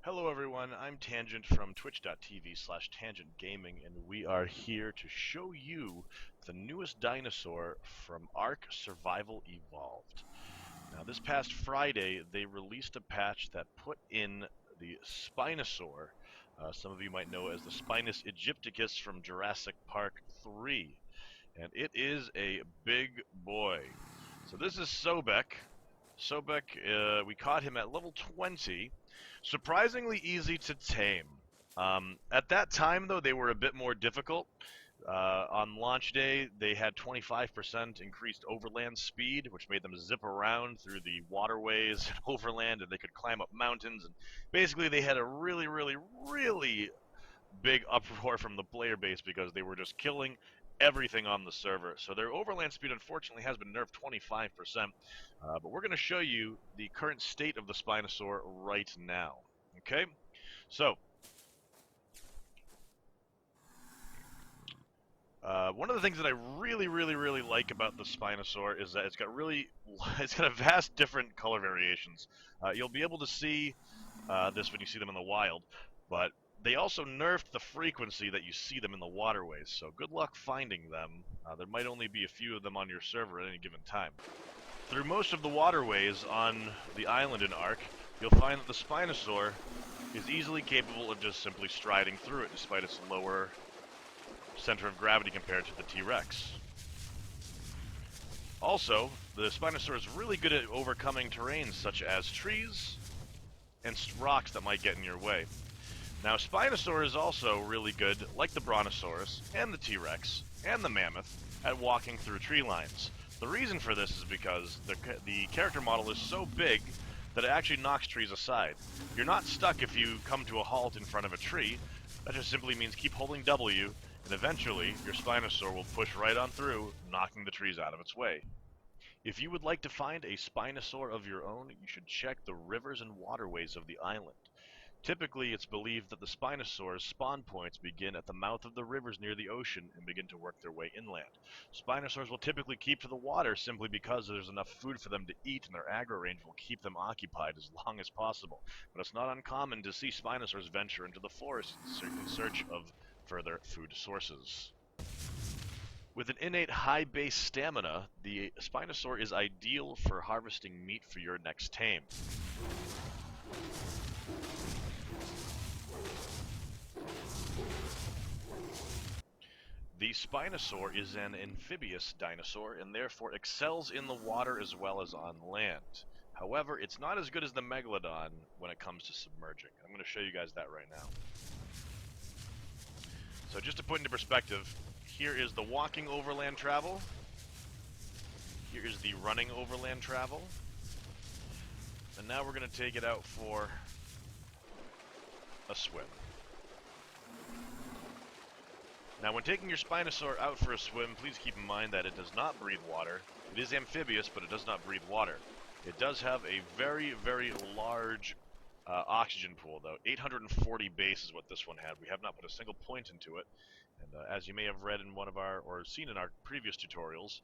Hello everyone, I'm Tangent from twitch.tv/tangentgaming, and we are here to show you the newest dinosaur from ARK Survival Evolved. Now this past Friday, they released a patch that put in the Spinosaur, some of you might know as the Spinus aegypticus from Jurassic Park 3, and it is a big boy. So this is Sobek. Sobek, we caught him at level 20. Surprisingly easy to tame. At that time, though, they were a bit more difficult. On launch day, they had 25% increased overland speed, which made them zip around through the waterways and overland, and they could climb up mountains. And basically, they had a really big uproar from the player base because they were just killing everything on the server. So their overland speed, unfortunately, has been nerfed 25%. But we're going to show you the current state of the Spinosaur right now. Okay? So, one of the things that I really like about the Spinosaur is that it's got a vast different color variations. You'll be able to see this when you see them in the wild, but they also nerfed the frequency that you see them in the waterways, so good luck finding them. There might only be a few of them on your server at any given time. Through most of the waterways on the island in ARK, you'll find that the Spinosaur is easily capable of just simply striding through it, despite its lower center of gravity compared to the T-Rex. Also, the Spinosaur is really good at overcoming terrains such as trees and rocks that might get in your way. Now, Spinosaur is also really good, like the Brontosaurus, and the T-Rex, and the Mammoth, at walking through tree lines. The reason for this is because the character model is so big that it actually knocks trees aside. You're not stuck if you come to a halt in front of a tree. That just simply means keep holding W, and eventually your Spinosaur will push right on through, knocking the trees out of its way. If you would like to find a Spinosaur of your own, you should check the rivers and waterways of the island. Typically, it's believed that the Spinosaur's spawn points begin at the mouth of the rivers near the ocean and begin to work their way inland. Spinosaurs will typically keep to the water simply because there's enough food for them to eat, and their aggro range will keep them occupied as long as possible. But it's not uncommon to see Spinosaurs venture into the forest in search of further food sources. With an innate high base stamina, the Spinosaur is ideal for harvesting meat for your next tame. The Spinosaur is an amphibious dinosaur and therefore excels in the water as well as on land. However, it's not as good as the Megalodon when it comes to submerging. I'm going to show you guys that right now. So just to put into perspective, here is the walking overland travel. Here is the running overland travel. And now we're going to take it out for a swim. Now, when taking your Spinosaur out for a swim, please keep in mind that it does not breathe water. It is amphibious, but it does not breathe water. It does have a very large oxygen pool, though. 840 base is what this one had. We have not put a single point into it. And as you may have read in one of our, or seen in our previous tutorials,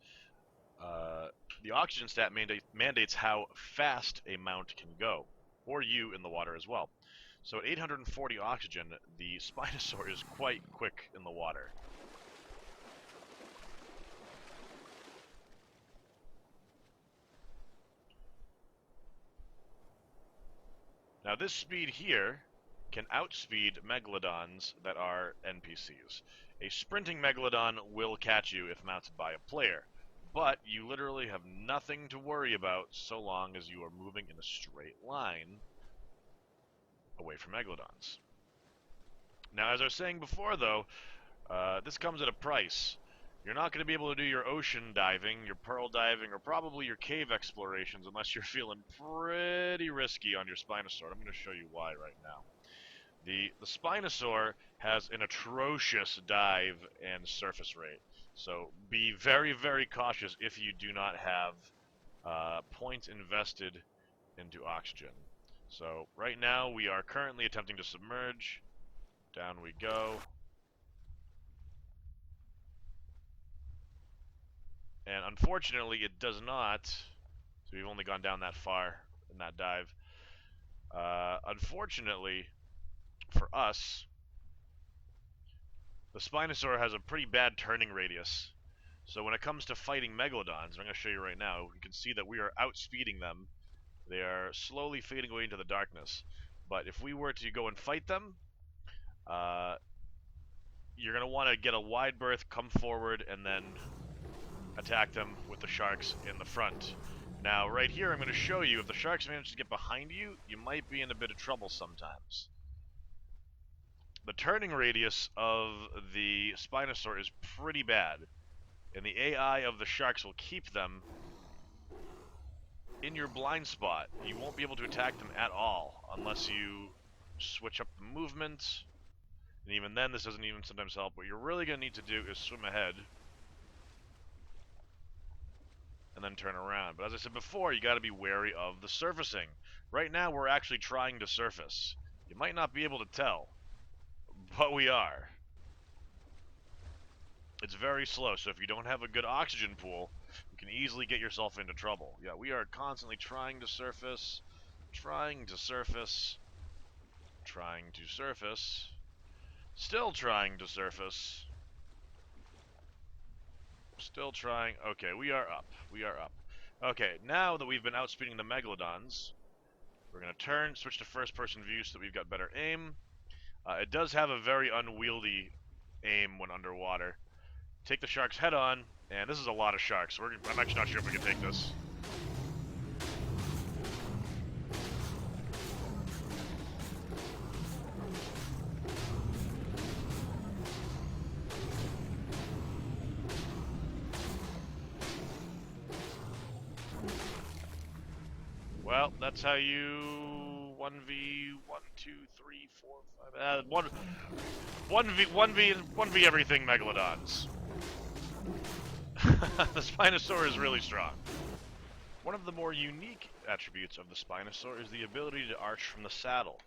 the oxygen stat mandates how fast a mount can go, or you in the water as well. So at 840 oxygen, the Spinosaur is quite quick in the water. Now this speed here can outspeed Megalodons that are NPCs. A sprinting Megalodon will catch you if mounted by a player, but you literally have nothing to worry about so long as you are moving in a straight line away from Megalodons. Now, as I was saying before, though, this comes at a price. You're not going to be able to do your ocean diving, your pearl diving, or probably your cave explorations unless you're feeling pretty risky on your Spinosaur. I'm going to show you why right now. The Spinosaur has an atrocious dive and surface rate, so be very cautious if you do not have points invested into oxygen. So right now we are currently attempting to submerge. Down we go. And unfortunately it does not. So we've only gone down that far in that dive. Unfortunately, for us, the Spinosaur has a pretty bad turning radius. So when it comes to fighting Megalodons, I'm going to show you right now, you can see that we are outspeeding them. They are slowly fading away into the darkness. But if we were to go and fight them, you're going to want to get a wide berth, come forward, and then attack them with the sharks in the front. Now, right here, I'm going to show you, if the sharks manage to get behind you, you might be in a bit of trouble sometimes. The turning radius of the Spinosaur is pretty bad, and the AI of the sharks will keep them in your blind spot. You won't be able to attack them at all unless you switch up the movement, and even then this doesn't even sometimes help. What you're really going to need to do is swim ahead and then turn around. But as I said before, you got to be wary of the surfacing. Right now we're actually trying to surface. You might not be able to tell, but we are. It's very slow, so if you don't have a good oxygen pool, you can easily get yourself into trouble. Yeah, we are constantly trying to surface, trying to surface, trying to surface, still trying to surface, still trying. Okay, we are up. We are up. Okay, now that we've been outspeeding the Megalodons, we're going to turn, switch to first-person view so that we've got better aim. It does have a very unwieldy aim when underwater. Take the sharks head on, and this is a lot of sharks. I'm actually not sure if we can take this. Well, that's how you 1v 1, 2, 3, 4, 5 1v everything Megalodons. The Spinosaur is really strong. One of the more unique attributes of the Spinosaur is the ability to arch from the saddle.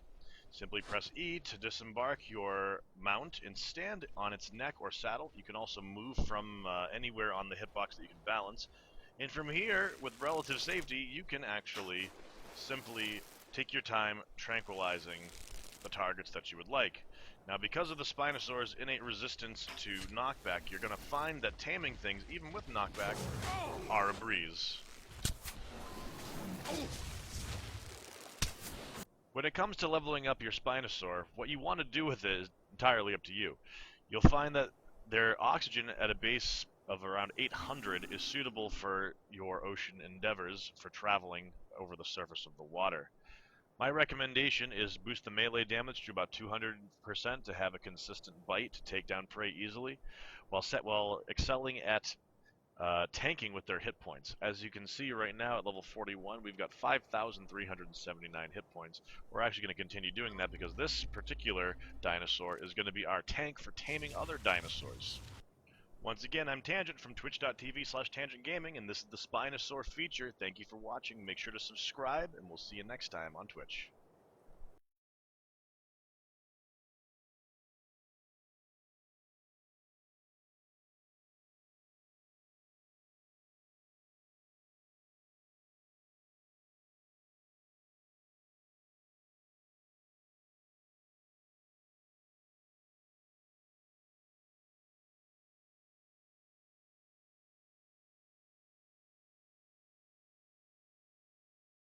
Simply press E to disembark your mount and stand on its neck or saddle. You can also move from anywhere on the hitbox that you can balance. And from here, with relative safety, you can actually simply take your time tranquilizing the targets that you would like. Now, because of the Spinosaur's innate resistance to knockback, you're going to find that taming things, even with knockback, are a breeze. When it comes to leveling up your Spinosaur, what you want to do with it is entirely up to you. You'll find that their oxygen at a base of around 800 is suitable for your ocean endeavors for traveling over the surface of the water. My recommendation is boost the melee damage to about 200% to have a consistent bite to take down prey easily, while excelling at tanking with their hit points. As you can see right now at level 41, we've got 5,379 hit points. We're actually going to continue doing that because this particular dinosaur is going to be our tank for taming other dinosaurs. Once again, I'm Tangent from twitch.tv/tangentgaming, and this is the Spinosaur feature. Thank you for watching. Make sure to subscribe, and we'll see you next time on Twitch.